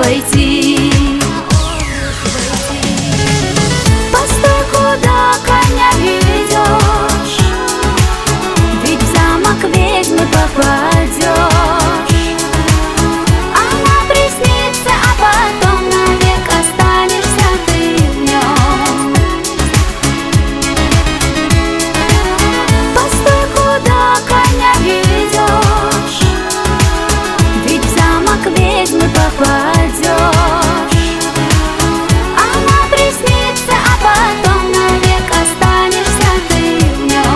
войти. Постой, куда коня ведешь, ведь в замок ведьмы попадешь. Она приснится, а потом навек останешься ты в нем. Постой, куда коня ведешь, ведь в замок ведьмы попадешь. Она приснится, а потом навек останешься ты в нем.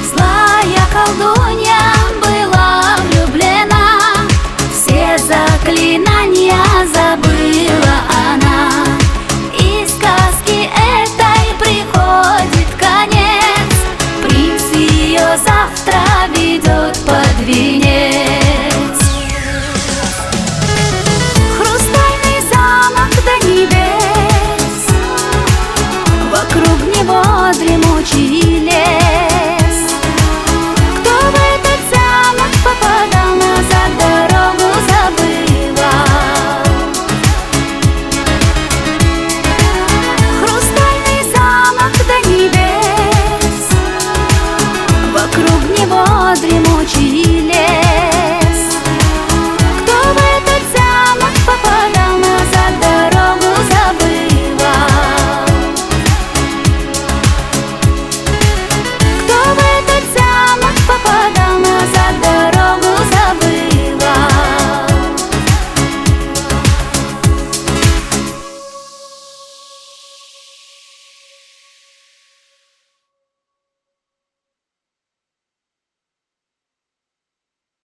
Злая колдунья была влюблена, все заклинания забыла она. И сказки этой приходит конец, принц ее завтра ведет под венец. Хрустальный замок до небес, вокруг него дремучий